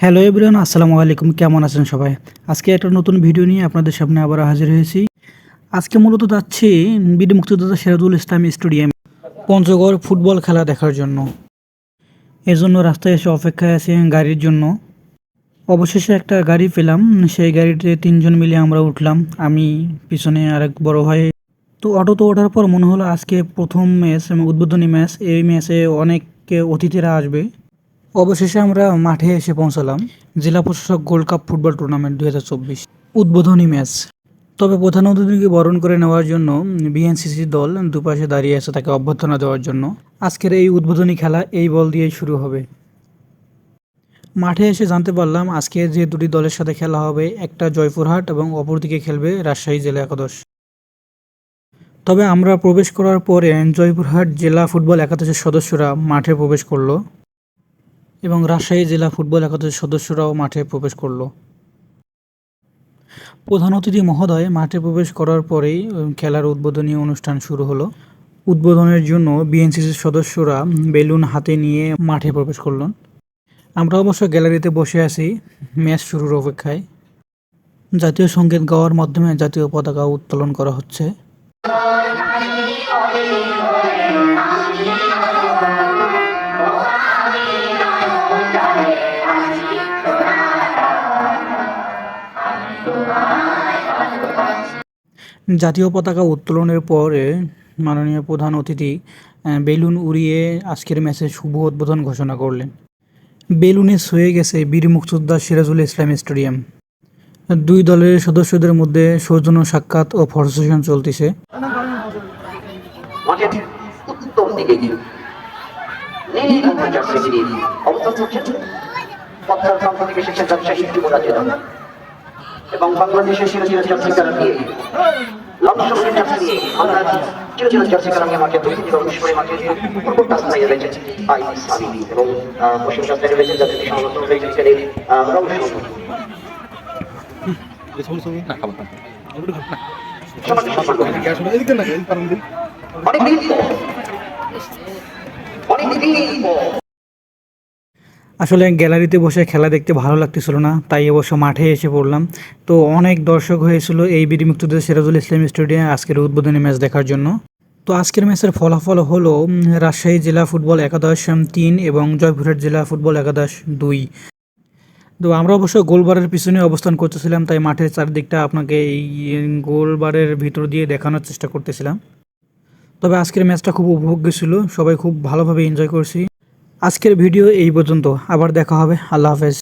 Hello everyone, আসসালামু আলাইকুম। কেমন আছেন সবাই? আজকে একটা নতুন ভিডিও নিয়ে আপনাদের সামনে আবার হাজির হয়েছি। আজকে মূলত যাচ্ছি বীর মুক্তিযোদ্ধা সিরাজুল ইসলাম স্টেডিয়াম পঞ্চগড় ফুটবল খেলা দেখার জন্য। এজন্য রাস্তায় এসে অপেক্ষায় আছি গাড়ির জন্য। অবশেষে একটা গাড়ি পেলাম। সেই গাড়িতে ৩ জন মিলে আমরা উঠলাম, আমি পিছনে আরেক বড় ভাই। তো অটোতে ওঠার পর মনে হলো আজকে প্রথম ম্যাচ এবং উদ্বোধনী ম্যাচ। এই ম্যাচে অনেক অতিথিরা আসবে। অবশেষে আমরা মাঠে এসে পৌঁছালাম। জেলা প্রশাসক গোল্ড কাপ ফুটবল টুর্নামেন্ট 2024 উদ্বোধনী ম্যাচ। তবে প্রধান অতিথিকে বরণ করে নেওয়ার জন্য বিএনসিসি দল দুপাশে দাঁড়িয়ে আছে তাকে অভ্যর্থনা দেওয়ার জন্য। আজকের এই উদ্বোধনী খেলা এই বল দিয়েই শুরু হবে। মাঠে এসে জানতে পারলাম আজকে যে দুটি দলের সাথে খেলা হবে, একটা জয়পুরহাট এবং অপরদিকে খেলবে রাজশাহী জেলা একাদশ। তবে আমরা প্রবেশ করার পরে জয়পুরহাট জেলা ফুটবল একাদশের সদস্যরা মাঠে প্রবেশ করলো এবং রাজশাহী জেলা ফুটবল একাদশের সদস্যরাও মাঠে প্রবেশ করলো। প্রধান অতিথি মহোদয় মাঠে প্রবেশ করার পরেই খেলার উদ্বোধনী অনুষ্ঠান শুরু হলো। উদ্বোধনের জন্য বিএনসিসির সদস্যরা বেলুন হাতে নিয়ে মাঠে প্রবেশ করলেন। আমরা অবশ্য গ্যালারিতে বসে আছি ম্যাচ শুরুর অপেক্ষায়। জাতীয় সঙ্গীত গাওয়ার মাধ্যমে জাতীয় পতাকা উত্তোলন করা হচ্ছে। জাতীয় পতাকা উত্তোলনের পরে মাননীয় প্রধান অতিথি বেলুন উড়িয়ে আজকের ম্যাচের শুভ উদ্বোধন ঘোষণা করলেন। বেলুনে ছুঁয়ে গেছে বীর মুক্তিযোদ্ধা সিরাজুল ইসলাম স্টেডিয়াম। দুই দলের সদস্যদের মধ্যে সৌজন্য সাক্ষাৎ ও ফটো সেশন চলতেছে। এবং বাংলাদেশের চিরচির জার্সি কালার দিয়ে লক্ষ্যের জার্সি দিয়ে আমরা চিরচির জার্সি কালার নিয়ে মাঠে দুই দিন অনুষ্ঠিত মাঠে পূর্ব রাস্তায় রয়েছে আইসি এবং পশ্চিম রাস্তায় রয়েছে জাতীয় সংগঠন রয়েছে এখানে আসলে গ্যালারিতে বসে খেলা দেখতে ভালো লাগতেছিল না, তাই অবশ্য মাঠে এসে পড়লাম। তো অনেক দর্শক হয়েছিল এই বীর মুক্তিযোদ্ধা সিরাজুল ইসলাম স্টেডিয়ামে আজকের উদ্বোধনী ম্যাচ দেখার জন্য। তো আজকের ম্যাচের ফলাফল হলো রাজশাহী জেলা ফুটবল একাদশ 3 এবং জয়পুরহাট জেলা ফুটবল একাদশ 2। তো আমরা অবশ্য গোলবারের পিছনে অবস্থান করতেছিলাম, তাই মাঠের চারদিকটা আপনাকে এই গোলবারের ভিতর দিয়ে দেখানোর চেষ্টা করতেছিলাম। তবে আজকের ম্যাচটা খুব উপভোগ্য ছিল, সবাই খুব ভালোভাবে এনজয় করছি। আজকের ভিডিও এই পর্যন্ত, আবার দেখা হবে। আল্লাহ হাফেজ।